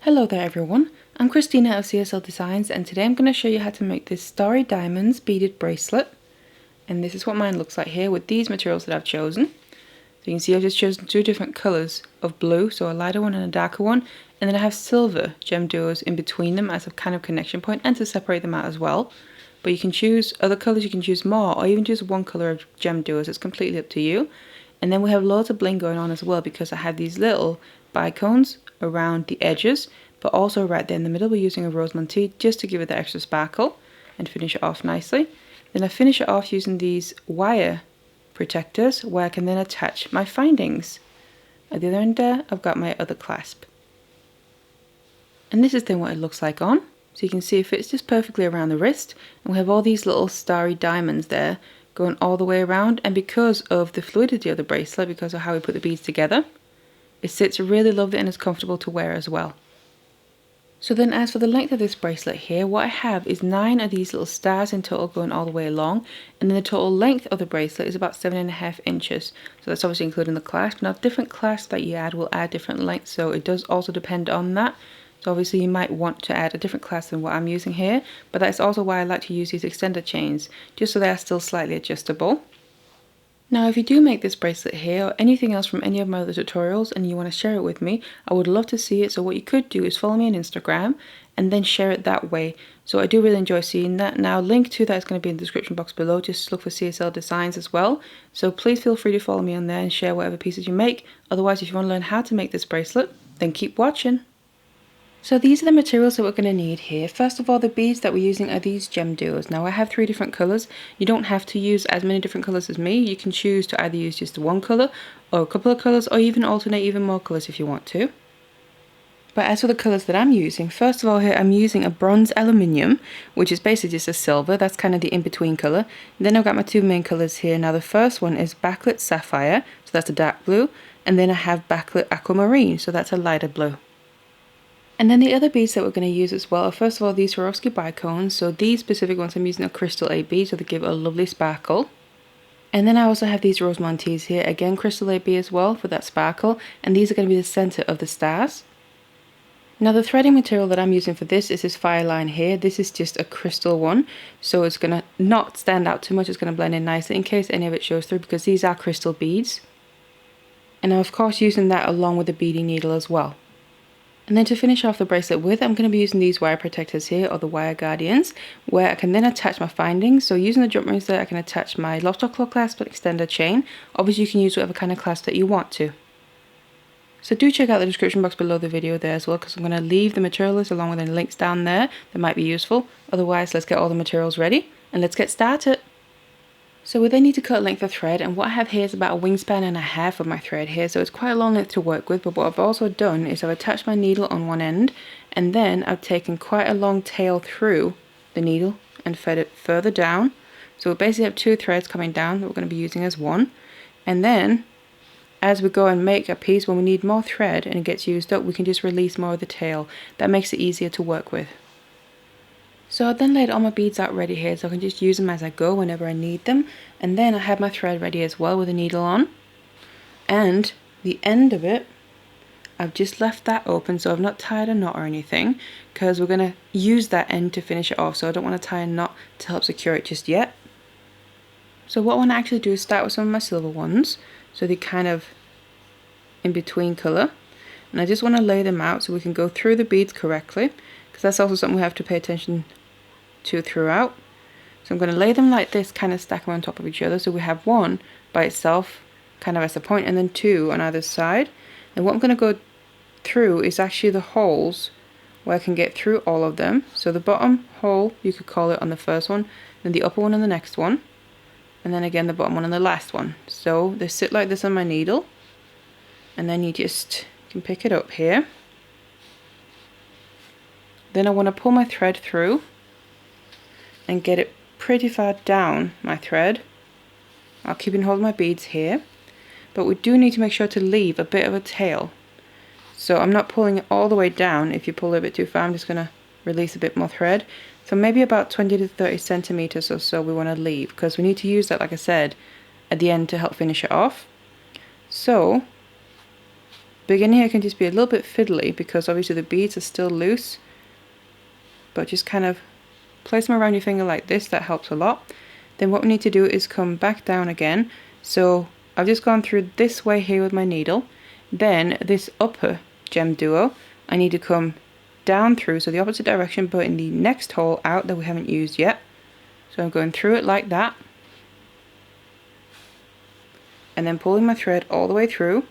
Hello there everyone, I'm Christina of CSLdesigns and today I'm going to show you how to make this Starry Diamonds beaded bracelet. And this is what mine looks like here with these materials that I've chosen. So you can see I've just chosen two different colours of blue, so a lighter one and a darker one. And then I have silver GemDuos in between them as a kind of connection point and to separate them out as well. But you can choose other colours, you can choose more, or even just one colour of GemDuos, it's completely up to you. And then we have loads of bling going on as well because I have these little bicones around the edges, but also right there in the middle we're using a rose montee just to give it the extra sparkle and finish it off nicely. Then I finish it off using these wire protectors where I can then attach my findings. At the other end there I've got my other clasp. And this is then what it looks like on. So you can see it fits just perfectly around the wrist, and we have all these little starry diamonds there going all the way around, and because of the fluidity of the bracelet, because of how we put the beads together, it sits really lovely and is comfortable to wear as well. So then as for the length of this bracelet here, what I have is 9 of these little stars in total going all the way along, and then the total length of the bracelet is about 7.5 inches. So that's obviously including the clasp. Now different clasps that you add will add different lengths, so it does also depend on that. So obviously you might want to add a different clasp than what I'm using here, but that's also why I like to use these extender chains, just so they are still slightly adjustable. Now if you do make this bracelet here or anything else from any of my other tutorials and you want to share it with me, I would love to see it. So what you could do is follow me on Instagram and then share it that way. So I do really enjoy seeing that. Now link to that is going to be in the description box below, just look for CSLdesigns as well. So please feel free to follow me on there and share whatever pieces you make. Otherwise if you want to learn how to make this bracelet, then keep watching. So these are the materials that we're going to need here. First of all, the beads that we're using are these GemDuos. Now I have 3 different colours. You don't have to use as many different colours as me. You can choose to either use just one colour or a couple of colours, or even alternate even more colours if you want to. But as for the colours that I'm using, first of all here I'm using a bronze aluminium, which is basically just a silver. That's kind of the in-between colour. And then I've got my 2 main colours here. Now the first one is backlit sapphire, so that's a dark blue. And then I have backlit aquamarine, so that's a lighter blue. And then the other beads that we're going to use as well are first of all these Swarovski bicones. So these specific ones I'm using a crystal AB, so they give a lovely sparkle. And then I also have these rose montees here, again crystal AB as well for that sparkle, and these are going to be the center of the stars. Now the threading material that I'm using for this is this FireLine here. This is just a crystal one, so it's going to not stand out too much, it's going to blend in nicely in case any of it shows through, because these are crystal beads. And I'm of course using that along with the beading needle as well. And then to finish off the bracelet with, I'm going to be using these wire protectors here, or the wire guardians, where I can then attach my findings. So using the jump rings there, I can attach my loft or claw clasp and extender chain. Obviously you can use whatever kind of clasp that you want to. So do check out the description box below the video there as well, because I'm going to leave the material list along with the links down there that might be useful. Otherwise, let's get all the materials ready and let's get started. So we then need to cut a length of thread, and what I have here is about a wingspan and a half of my thread here, so it's quite a long length to work with. But what I've also done is I've attached my needle on one end, and then I've taken quite a long tail through the needle and fed it further down. So we basically have 2 threads coming down that we're going to be using as one. And then as we go and make a piece, when we need more thread and it gets used up, we can just release more of the tail. That makes it easier to work with. So I then laid all my beads out ready here, so I can just use them as I go whenever I need them. And then I have my thread ready as well with a needle on. And the end of it, I've just left that open, so I've not tied a knot or anything, because we're going to use that end to finish it off, so I don't want to tie a knot to help secure it just yet. So what I want to actually do is start with some of my silver ones, so they're kind of in between colour. And I just want to lay them out so we can go through the beads correctly, because that's also something we have to pay attention to throughout. So I'm going to lay them like this, kind of stack them on top of each other, so we have one by itself kind of as a point, and then 2 on either side. And what I'm going to go through is actually the holes where I can get through all of them. So the bottom hole, you could call it, on the first one, then the upper one on the next one, and then again the bottom one on the last one. So they sit like this on my needle, and then you can pick it up here. Then I want to pull my thread through and get it pretty far down my thread. I'll keep in hold of my beads here, but we do need to make sure to leave a bit of a tail. So I'm not pulling it all the way down. If you pull it a bit too far, I'm just going to release a bit more thread. So maybe about 20 to 30 centimeters or so we want to leave, because we need to use that, like I said, at the end to help finish it off. So beginning here can just be a little bit fiddly because obviously the beads are still loose, but just kind of place them around your finger like this, that helps a lot. Then what we need to do is come back down again. So I've just gone through this way here with my needle. Then this upper GemDuo, I need to come down through, so the opposite direction, but in the next hole out that we haven't used yet. So I'm going through it like that. And then pulling my thread all the way through.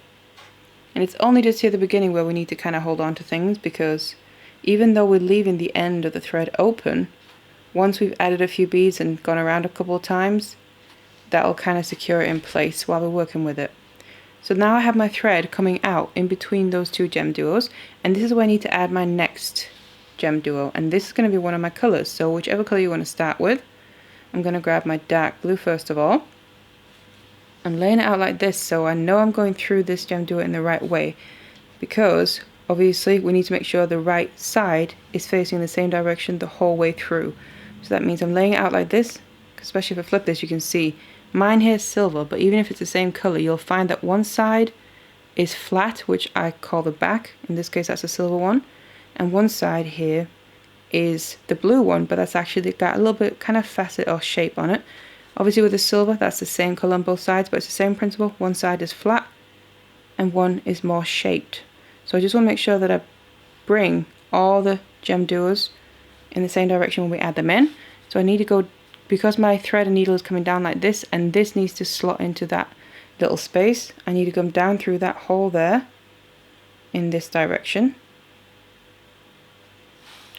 And it's only just here at the beginning where we need to kind of hold on to things, because even though we're leaving the end of the thread open, once we've added a few beads and gone around a couple of times, that'll kind of secure it in place while we're working with it. So now I have my thread coming out in between those two GemDuos, and this is where I need to add my next GemDuo, and this is going to be one of my colors. So whichever color you want to start with, I'm going to grab my dark blue first of all. I'm laying it out like this so I know I'm going through this GemDuo in the right way, because obviously we need to make sure the right side is facing the same direction the whole way through. So that means I'm laying it out like this, especially if I flip this you can see mine here is silver, but even if it's the same color, you'll find that one side is flat, which I call the back, in this case that's the silver one, and one side here is the blue one, but that's actually got a little bit kind of facet or shape on it. Obviously with the silver, that's the same color on both sides, but it's the same principle. One side is flat and one is more shaped. So I just want to make sure that I bring all the GemDuos in the same direction when we add them in. So I need to go, because my thread and needle is coming down like this, and this needs to slot into that little space, I need to come down through that hole there in this direction.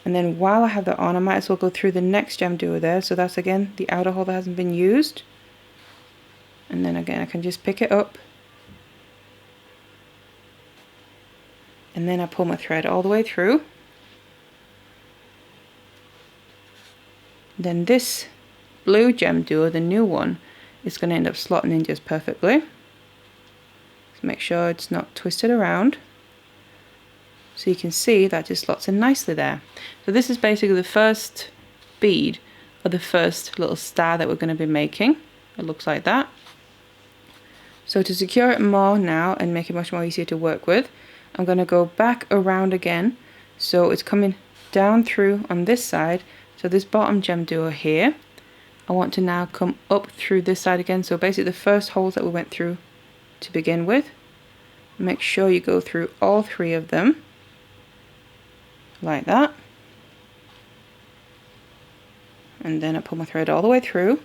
And then while I have that on, I might as well go through the next GemDuo there. So that's again the outer hole that hasn't been used. And then again I can just pick it up. And then I pull my thread all the way through. Then this blue GemDuo, the new one, is going to end up slotting in just perfectly. So make sure it's not twisted around. So you can see that just slots in nicely there. So this is basically the first bead, or the first little star that we're going to be making. It looks like that. So to secure it more now and make it much more easier to work with, I'm going to go back around again. So it's coming down through on this side. So this bottom GemDuo here, I want to now come up through this side again. So basically the first holes that we went through to begin with. Make sure you go through all three of them. Like that. And then I pull my thread all the way through.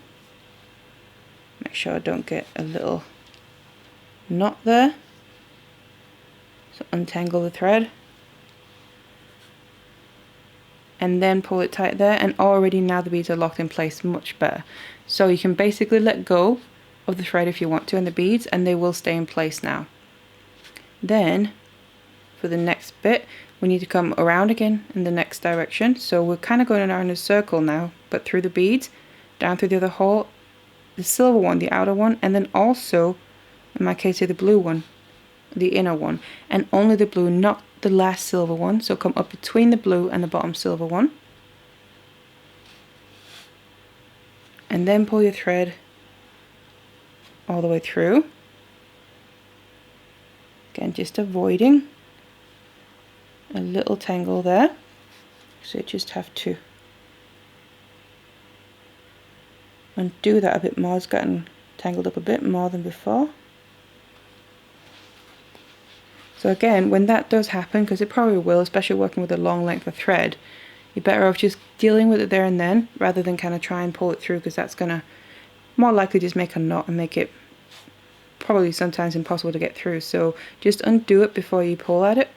Make sure I don't get a little knot there. So untangle the thread. And then pull it tight there, and already now the beads are locked in place much better. So you can basically let go of the thread if you want to and the beads, and they will stay in place now. Then for the next bit, we need to come around again in the next direction. So we're kind of going around a circle now, but through the beads, down through the other hole, the silver one, the outer one, and then also, in my case here, the blue one, the inner one, and only the blue, not the last silver one. So come up between the blue and the bottom silver one. And then pull your thread all the way through. Again, just avoiding a little tangle there, so you just have to undo that a bit more. It's gotten tangled up a bit more than before. So again, when that does happen, because it probably will, especially working with a long length of thread, you're better off just dealing with it there and then, rather than kind of try and pull it through, because that's going to more likely just make a knot and make it probably sometimes impossible to get through. So just undo it before you pull at it.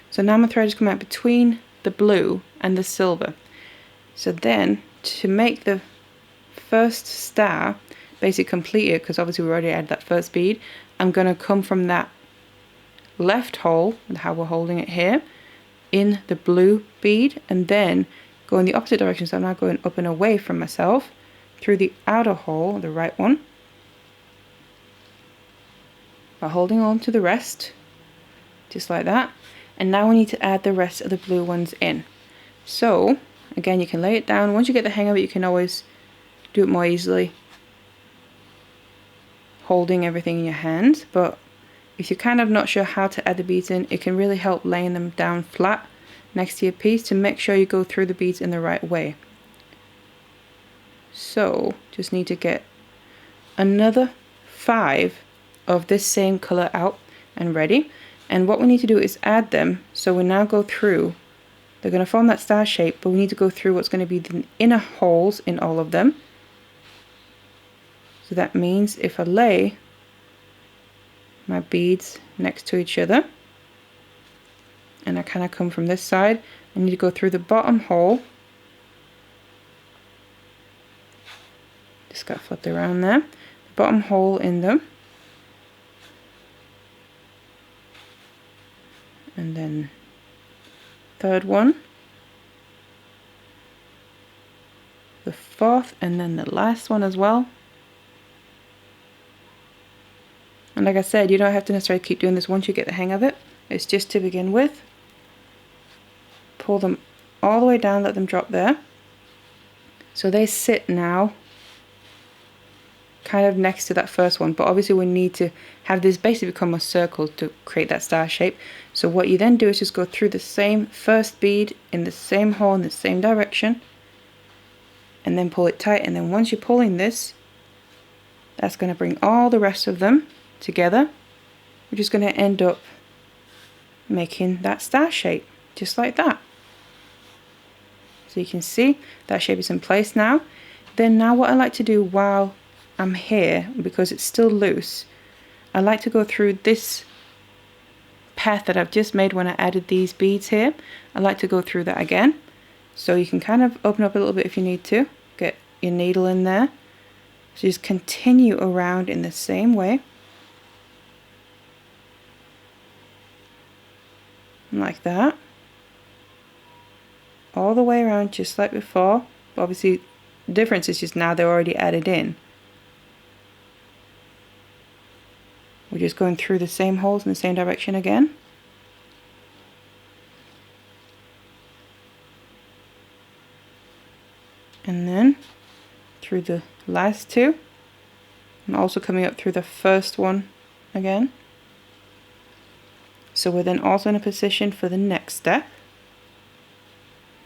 So now my thread has come out between the blue and the silver. So then to make the first star basically completed, because obviously we already added that first bead, I'm going to come from that left hole, how we're holding it here, in the blue bead, and then go in the opposite direction. So I'm now going up and away from myself through the outer hole, the right one, by holding on to the rest, just like that. And now we need to add the rest of the blue ones in. So again, you can lay it down. Once you get the hang of it, you can always do it more easily holding everything in your hands, but if you're kind of not sure how to add the beads in, it can really help laying them down flat next to your piece to make sure you go through the beads in the right way. So just need to get another 5 of this same color out and ready. And what we need to do is add them. So we now go through, they're going to form that star shape, but we need to go through what's going to be the inner holes in all of them. So that means if I lay my beads next to each other and I kind of come from this side, I need to go through the bottom hole. Just got flipped around there. The bottom hole in them. And then third one, the fourth, and then the last one as well. And like I said, you don't have to necessarily keep doing this once you get the hang of it. It's just to begin with. Pull them all the way down, let them drop there. So they sit now kind of next to that first one, but obviously we need to have this basically become a circle to create that star shape. So what you then do is just go through the same first bead in the same hole in the same direction and then pull it tight, and then once you're pulling this, that's going to bring all the rest of them together, which is going to end up making that star shape just like that. So you can see that shape is in place now. Then now what I like to do while I'm here, because it's still loose, I like to go through this path that I've just made when I added these beads here. I like to go through that again. So you can kind of open up a little bit if you need to, get your needle in there. So just continue around in the same way. Like that. All the way around just like before. But obviously the difference is just now they're already added in. We're just going through the same holes in the same direction again. And then through the last two. And also coming up through the first one again. So we're then also in a position for the next step.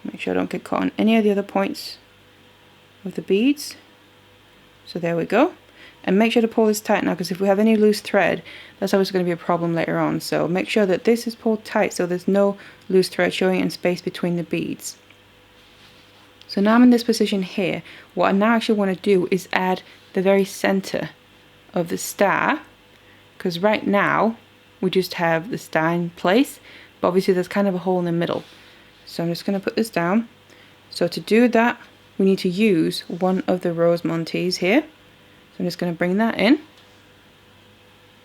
Make sure I don't get caught on any of the other points of the beads. So there we go. And make sure to pull this tight now, because if we have any loose thread, that's always going to be a problem later on. So make sure that this is pulled tight so there's no loose thread showing in space between the beads. So now I'm in this position here. What I now actually want to do is add the very center of the star, because right now we just have the star in place, but obviously there's kind of a hole in the middle. So I'm just going to put this down. So to do that, we need to use one of the rose montees here. I'm just going to bring that in,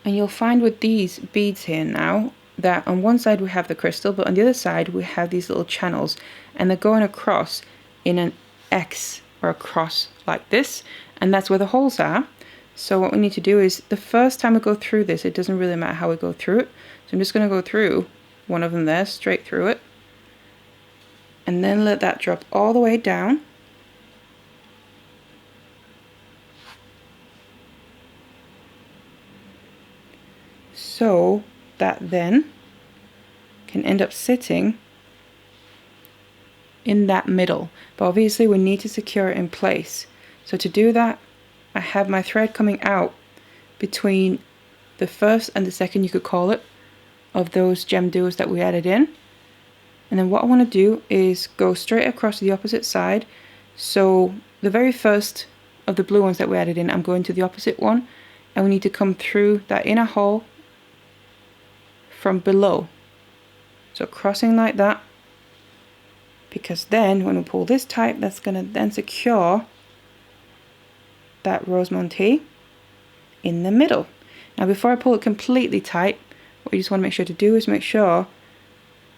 and you'll find with these beads here now that on one side we have the crystal, but on the other side we have these little channels, and they're going across in an X or a cross like this, and that's where the holes are. So what we need to do is, the first time we go through this, it doesn't really matter how we go through it, so I'm just going to go through one of them there, straight through it, and then let that drop all the way down. So that then can end up sitting in that middle, but obviously we need to secure it in place. So to do that, I have my thread coming out between the first and the second, you could call it, of those GemDuos that we added in. And then what I want to do is go straight across to the opposite side. So the very first of the blue ones that we added in, I'm going to the opposite one, and we need to come through that inner hole from below. So crossing like that, because then when we pull this tight, that's going to then secure that rose montee in the middle. Now before I pull it completely tight, what you just want to make sure to do is make sure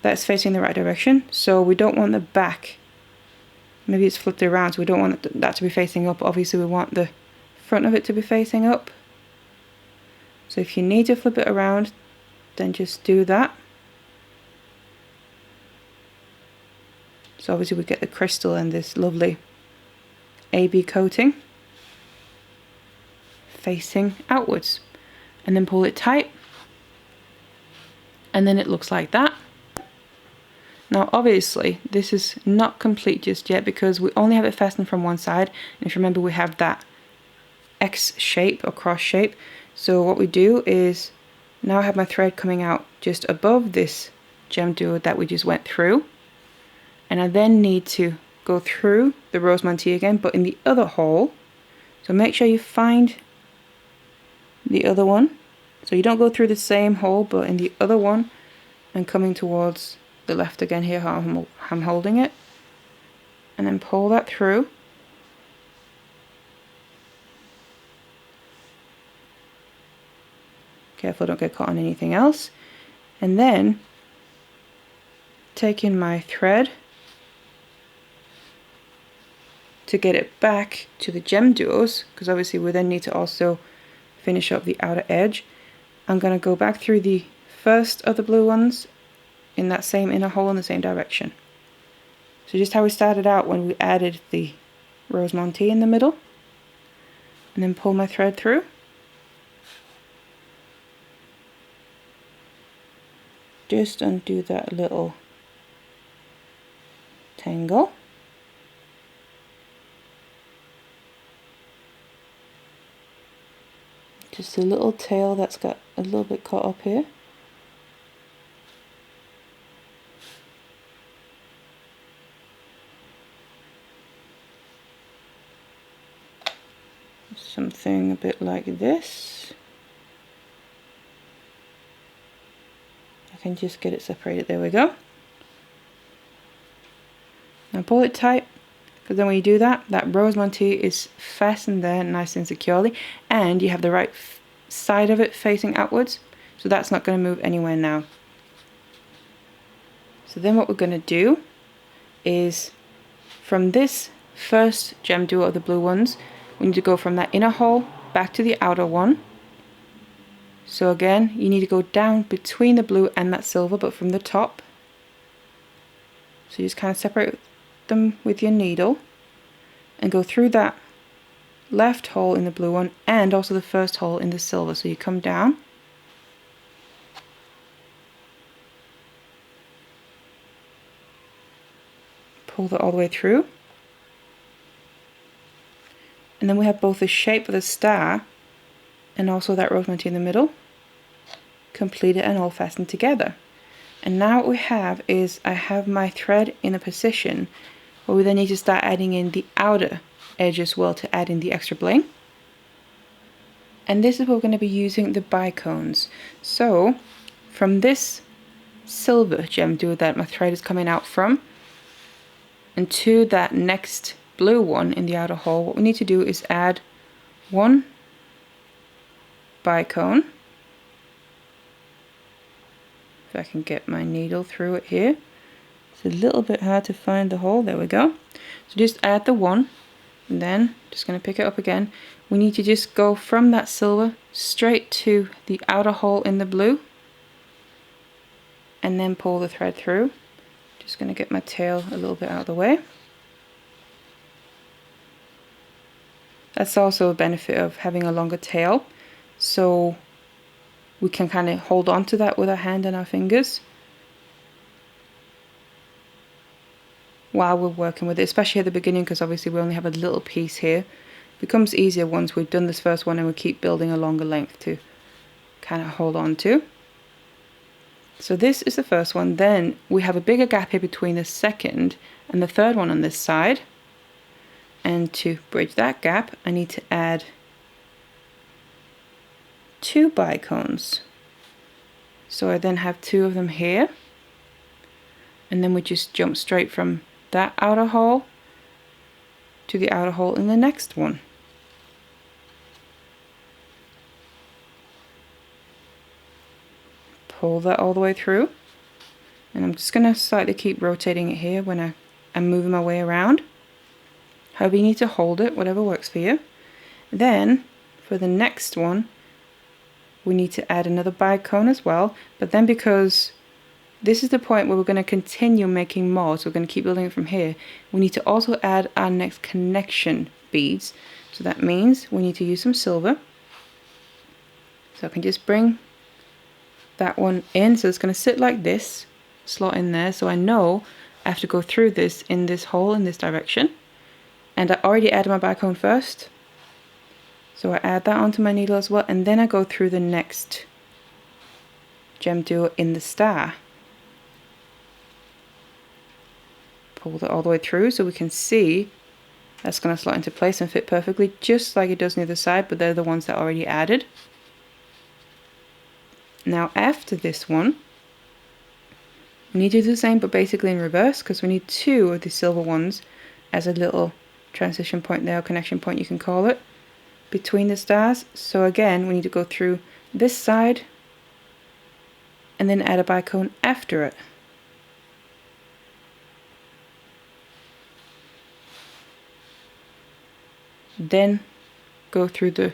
that's facing the right direction. So we don't want the back, maybe it's flipped around, so we don't want that to be facing up. Obviously we want the front of it to be facing up. So if you need to flip it around, then just do that. So obviously we get the crystal and this lovely AB coating facing outwards, and then pull it tight, and then it looks like that. Now obviously this is not complete just yet because we only have it fastened from one side, and if you remember we have that X shape or cross shape. So what we do is, now I have my thread coming out just above this GemDuo that we just went through, and I then need to go through the rose montee again, but in the other hole. So make sure you find the other one, so you don't go through the same hole but in the other one, and coming towards the left again here how I'm holding it, and then pull that through. Careful, don't get caught on anything else. And then taking my thread to get it back to the GemDuos, because obviously we then need to also finish up the outer edge. I'm going to go back through the first of the blue ones in that same inner hole in the same direction. So just how we started out when we added the rose montee in the middle, and then pull my thread through. Just undo that little tangle. Just a little tail that's got a little bit caught up here. Something a bit like this. I can just get it separated, there we go. Now pull it tight, because then when you do that, that rose montee is fastened there nice and securely, and you have the right side of it facing outwards, so that's not going to move anywhere now. So then what we're going to do is, from this first GemDuo of the blue ones, we need to go from that inner hole back to the outer one. So again, you need to go down between the blue and that silver, but from the top. So you just kind of separate them with your needle and go through that left hole in the blue one and also the first hole in the silver. So you come down, pull that all the way through, and then we have both the shape of the star and also that rose montee in the middle completed and all fastened together. And now what we have is, I have my thread in a position where we then need to start adding in the outer edge as well to add in the extra bling. And this is where we're going to be using the bicones. So from this silver GemDuo that my thread is coming out from, and to that next blue one in the outer hole, what we need to do is add one bicone. If I can get my needle through it here. It's a little bit hard to find the hole, there we go. So just add the one, and then just going to pick it up again. We need to just go from that silver straight to the outer hole in the blue, and then pull the thread through. Just going to get my tail a little bit out of the way. That's also a benefit of having a longer tail, so we can kind of hold on to that with our hand and our fingers while we're working with it, especially at the beginning, because obviously we only have a little piece here. It becomes easier once we've done this first one and we keep building a longer length to kind of hold on to. So this is the first one. Then we have a bigger gap here between the second and the third one on this side, and to bridge that gap I need to add two bicones. So I then have two of them here, and then we just jump straight from that outer hole to the outer hole in the next one. Pull that all the way through, and I'm just going to slightly keep rotating it here when I'm moving my way around. However, you need to hold it, whatever works for you. Then for the next one we need to add another bicone as well, but then because this is the point where we're going to continue making more, so we're going to keep building it from here, we need to also add our next connection beads. So that means we need to use some silver. So I can just bring that one in, so it's going to sit like this, slot in there, so I know I have to go through this in this hole in this direction. And I already added my bicone first, so I add that onto my needle as well, and then I go through the next GemDuo in the star. Pull that all the way through so we can see that's going to slot into place and fit perfectly, just like it does on the other side, but they're the ones that I already added. Now after this one, we need to do the same, but basically in reverse, because we need 2 of the silver ones as a little transition point there, or connection point you can call it, between the stars. So again, we need to go through this side and then add a bicone after it. Then go through the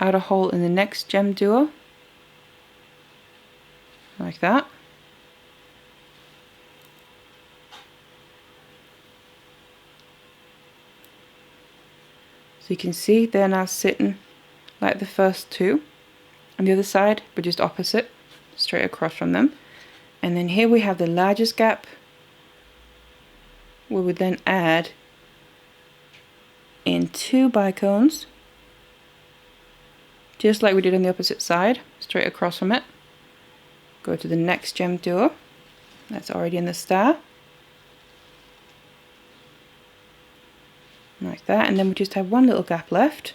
outer hole in the next GemDuo, like that. So you can see they're now sitting like the first 2 on the other side, but just opposite, straight across from them. And then here we have the largest gap, where we then add in 2 bicones, just like we did on the opposite side, straight across from it. Go to the next GemDuo, that's already in the star, like that. And then we just have 1 little gap left,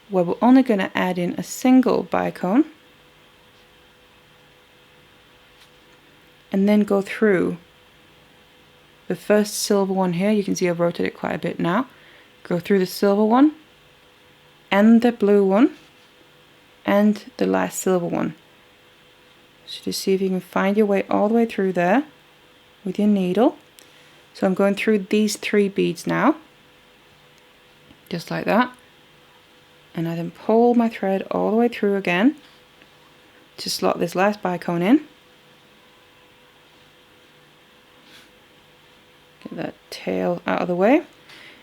where we're only going to add in a single bicone, and then go through the first silver one here. You can see I've rotated it quite a bit now. Go through the silver one, and the blue one, and the last silver one. So just see if you can find your way all the way through there with your needle. So I'm going through these 3 beads now, just like that. And I then pull my thread all the way through again to slot this last bicone in. Get that tail out of the way.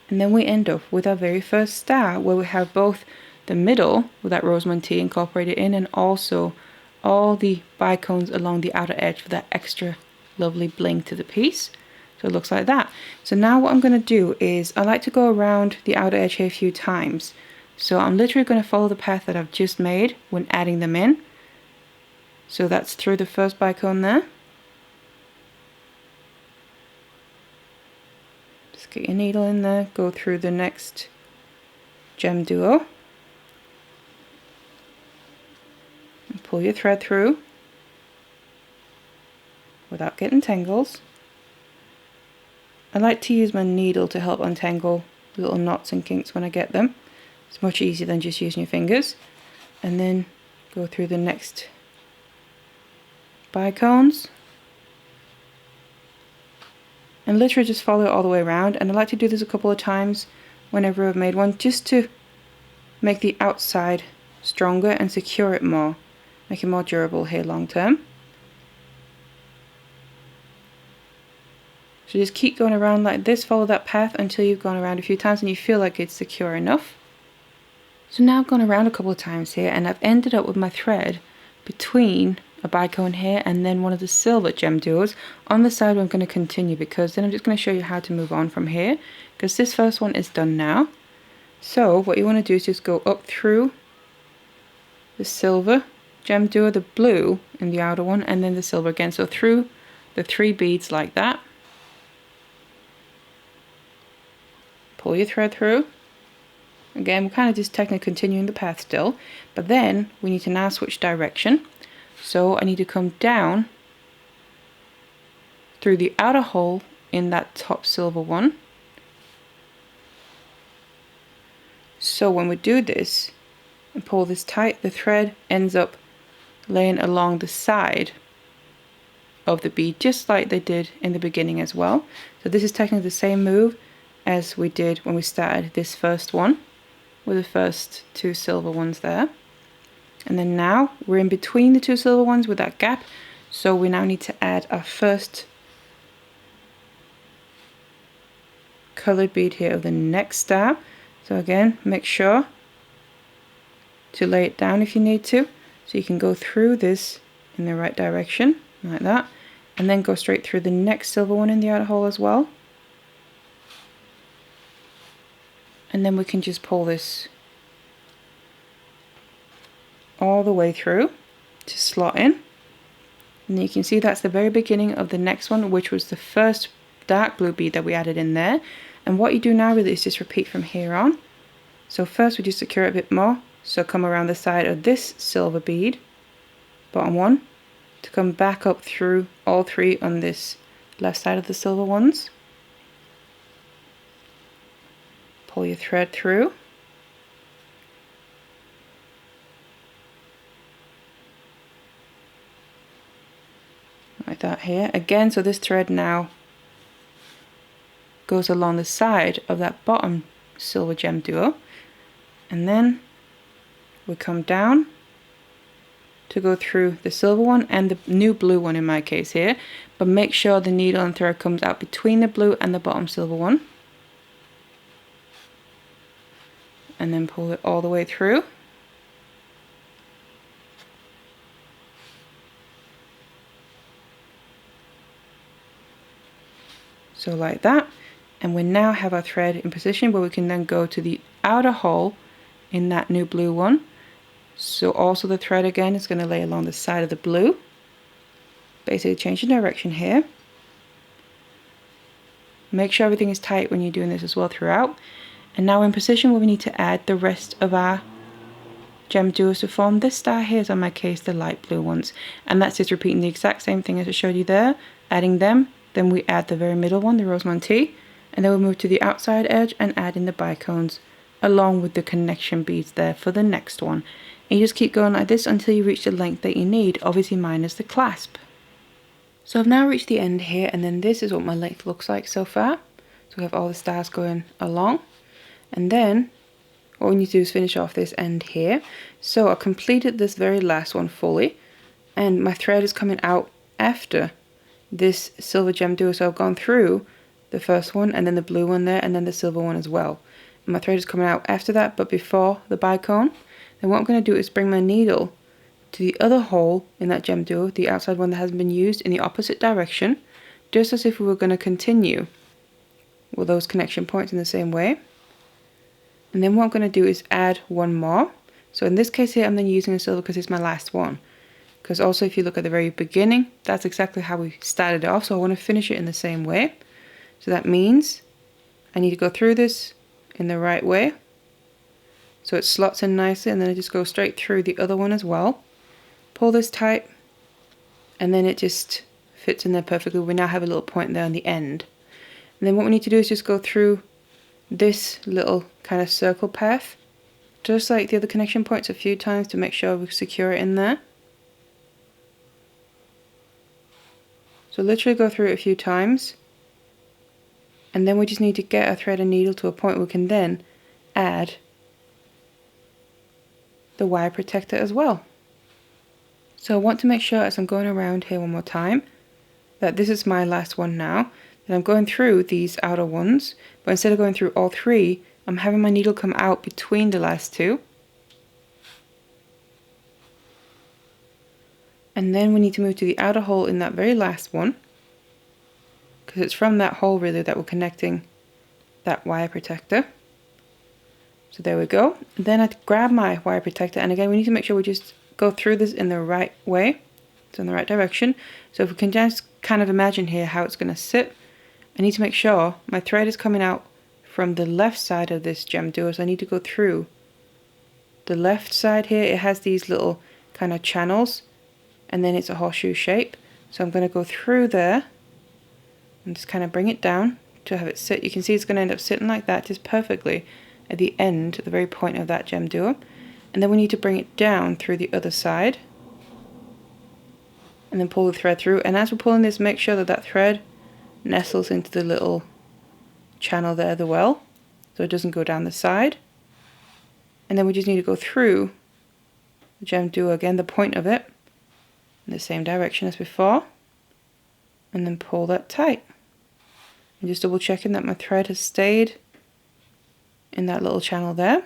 And then we end up with our very first star, where we have both the middle with that rose montee incorporated in, and also all the bicones along the outer edge for that extra lovely bling to the piece. So it looks like that. So now what I'm going to do is, I like to go around the outer edge here a few times. So I'm literally going to follow the path that I've just made when adding them in. So that's through the first bicone there. Just get your needle in there, go through the next GemDuo, and pull your thread through without getting tangles. I like to use my needle to help untangle little knots and kinks when I get them. It's much easier than just using your fingers. And then go through the next bicones. And literally just follow it all the way around. And I like to do this a couple of times whenever I've made one, just to make the outside stronger and secure it more. Make it more durable here long term. So just keep going around like this, follow that path until you've gone around a few times and you feel like it's secure enough. So now I've gone around a couple of times here, and I've ended up with my thread between a bicone here and then one of the silver GemDuos on the side where I'm going to continue, because then I'm just going to show you how to move on from here, because this first one is done now. So what you want to do is just go up through the silver GemDuo, the blue in the outer one, and then the silver again. So through the 3 beads like that. Pull your thread through. Again, we're kind of just technically continuing the path still, but then we need to now switch direction. So I need to come down through the outer hole in that top silver one. So when we do this and pull this tight, the thread ends up laying along the side of the bead, just like they did in the beginning as well. So this is technically the same move as we did when we started this first one, with the first 2 silver ones there. And then now we're in between the 2 silver ones with that gap, so we now need to add our first colored bead here of the next star. So again, make sure to lay it down if you need to, so you can go through this in the right direction, like that, and then go straight through the next silver one in the outer hole as well. And then we can just pull this all the way through to slot in. And you can see that's the very beginning of the next one, which was the first dark blue bead that we added in there. And what you do now really is just repeat from here on. So first we just secure it a bit more. So come around the side of this silver bead, bottom one, to come back up through all three on this left side of the silver ones. Pull your thread through. Like that here. Again, so this thread now goes along the side of that bottom silver GemDuo. And then we come down to go through the silver one and the new blue one in my case here. But make sure the needle and thread comes out between the blue and the bottom silver one. And then pull it all the way through. So like that. And we now have our thread in position where we can then go to the outer hole in that new blue one. So also the thread again is going to lay along the side of the blue. Basically change the direction here. Make sure everything is tight when you're doing this as well throughout. And now we're in position where we need to add the rest of our GemDuos to form this star here, is on my case the light blue ones. And that's just repeating the exact same thing as I showed you there, adding them. Then we add the very middle one, the rose montee, and then we'll move to the outside edge and add in the bicones along with the connection beads there for the next one. And you just keep going like this until you reach the length that you need, obviously minus the clasp. So I've now reached the end here, and then this is what my length looks like so far. So we have all the stars going along, and then what we need to do is finish off this end here. So I completed this very last one fully, and my thread is coming out after this silver GemDuo. So I've gone through the first one and then the blue one there and then the silver one as well. And my thread is coming out after that, but before the bicone. Then what I'm going to do is bring my needle to the other hole in that GemDuo, the outside one that hasn't been used, in the opposite direction, just as if we were going to continue with those connection points in the same way. And then what I'm going to do is add one more. So in this case here, I'm then using a silver because it's my last one. Because also if you look at the very beginning, that's exactly how we started off. So I want to finish it in the same way. So that means I need to go through this in the right way. So it slots in nicely, and then I just go straight through the other one as well. Pull this tight, and then it just fits in there perfectly. We now have a little point there on the end. And then what we need to do is just go through this little kind of circle path, just like the other connection points, a few times to make sure we secure it in there. So literally go through it a few times, and then we just need to get our thread and needle to a point where we can then add the wire protector as well. So I want to make sure, as I'm going around here one more time, that this is my last one now. That I'm going through these outer ones, but instead of going through all three, I'm having my needle come out between the last two. And then we need to move to the outer hole in that very last one, because it's from that hole really that we're connecting that wire protector. So there we go. And then I grab my wire protector, and again we need to make sure we just go through this in the right way, so in the right direction. So if we can just kind of imagine here how it's going to sit, I need to make sure my thread is coming out from the left side of this GemDuo, so I need to go through the left side here. It has these little kind of channels, and then it's a horseshoe shape. So I'm going to go through there and just kind of bring it down to have it sit. You can see it's going to end up sitting like that just perfectly at the end, at the very point of that GemDuo. And then we need to bring it down through the other side and then pull the thread through. And as we're pulling this, make sure that that thread nestles into the little channel there as well, so it doesn't go down the side. And then we just need to go through the GemDuo again, the point of it, in the same direction as before, and then pull that tight. And just double checking that my thread has stayed in that little channel there,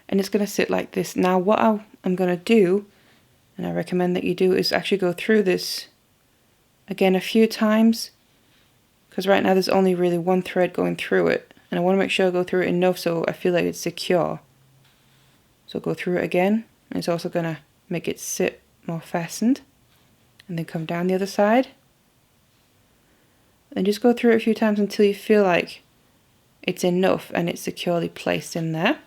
and it's going to sit like this. Now what I'm going to do and I recommend that you do, is actually go through this again a few times, because right now there's only really one thread going through it, and I want to make sure I go through it enough so I feel like it's secure. So go through it again, and it's also going to make it sit more fastened. And then come down the other side, and just go through it a few times until you feel like it's enough and it's securely placed in there.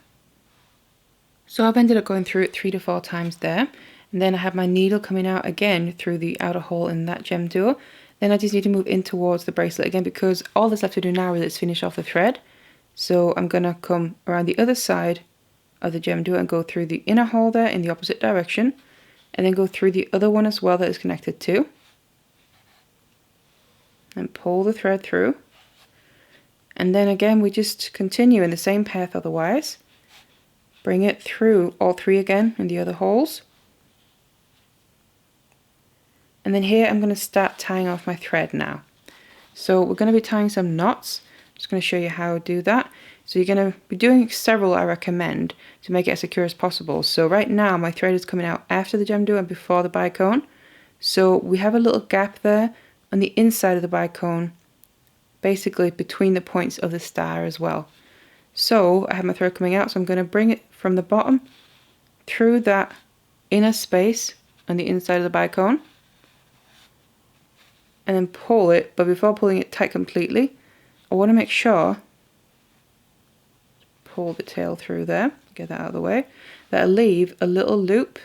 So I've ended up going through it 3 to 4 times there, and then I have my needle coming out again through the outer hole in that GemDuo. Then I just need to move in towards the bracelet again, because all that's left to do now is finish off the thread. So I'm going to come around the other side of the GemDuo and go through the inner hole there in the opposite direction, and then go through the other one as well that is connected to, and pull the thread through. And then again we just continue in the same path otherwise. Bring it through all 3 again in the other holes. And then here I'm going to start tying off my thread now. So we're going to be tying some knots. I'm just going to show you how I do that. So you're going to be doing several, I recommend, to make it as secure as possible. So right now my thread is coming out after the GemDuo and before the bicone. So we have a little gap there on the inside of the bicone, basically between the points of the star as well. So I have my thread coming out, so I'm going to bring it from the bottom through that inner space on the inside of the bicone, and then pull it. But before pulling it tight completely, I want to make sure, pull the tail through there, get that out of the way, that I leave a little loop.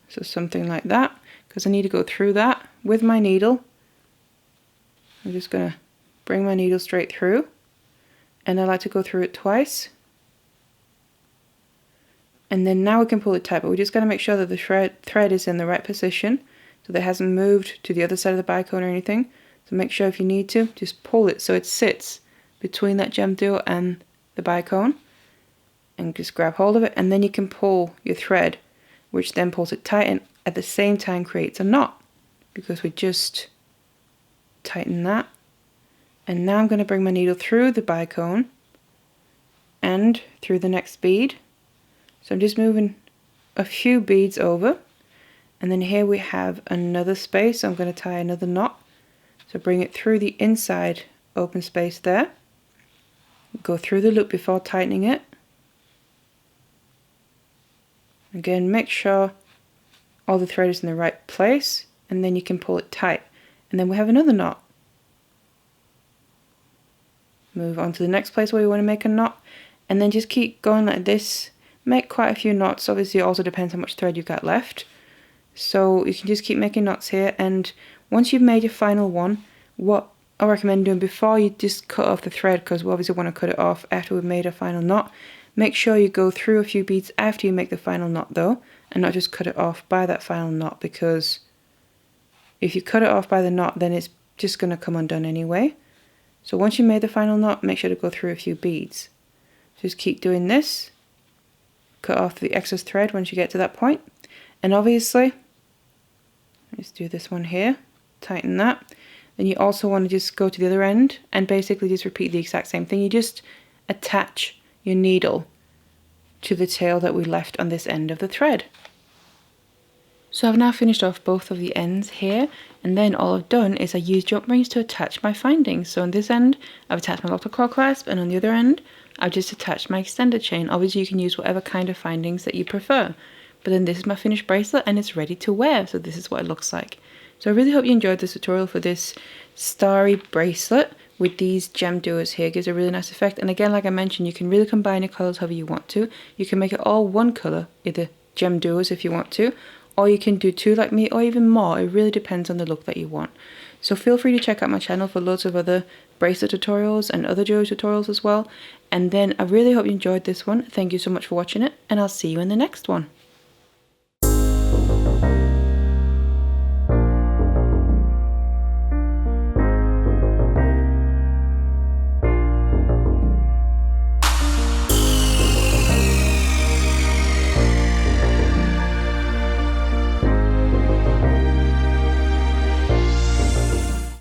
So something like that, because I need to go through that with my needle. I'm just going to bring my needle straight through, and I like to go through it twice. And then now we can pull it tight, but we just got to make sure that the thread is in the right position, so that it hasn't moved to the other side of the bicone or anything. So make sure if you need to, just pull it so it sits between that GemDuo and the bicone, and just grab hold of it, and then you can pull your thread, which then pulls it tight and at the same time creates a knot, because we just tighten that. And now I'm going to bring my needle through the bicone and through the next bead. So I'm just moving a few beads over, and then here we have another space, so I'm going to tie another knot. So bring it through the inside open space there, go through the loop before tightening it. Again, make sure all the thread is in the right place, and then you can pull it tight. And then we have another knot. Move on to the next place where you want to make a knot, and then just keep going like this. Make quite a few knots. Obviously it also depends how much thread you've got left. So you can just keep making knots here, and once you've made your final one, what I recommend doing before you just cut off the thread, because we obviously want to cut it off after we've made a final knot, make sure you go through a few beads after you make the final knot though, and not just cut it off by that final knot, because if you cut it off by the knot, then it's just going to come undone anyway. So once you made the final knot, make sure to go through a few beads. Just keep doing this. Cut off the excess thread once you get to that point. And obviously, let's do this one here, tighten that. Then you also want to just go to the other end and basically just repeat the exact same thing. You just attach your needle to the tail that we left on this end of the thread. So I've now finished off both of the ends here, and then all I've done is I used jump rings to attach my findings. So on this end, I've attached my locked claw clasp, and on the other end, I've just attached my extended chain. Obviously you can use whatever kind of findings that you prefer. But then this is my finished bracelet, and it's ready to wear. So this is what it looks like. So I really hope you enjoyed this tutorial for this starry bracelet with these GemDuos here. It gives a really nice effect. And again, like I mentioned, you can really combine your colours however you want to. You can make it all one colour, either GemDuos if you want to, or you can do 2 like me, or even more. It really depends on the look that you want. So feel free to check out my channel for loads of other bracelet tutorials and other jewelry tutorials as well. And then I really hope you enjoyed this one. Thank you so much for watching it, and I'll see you in the next one.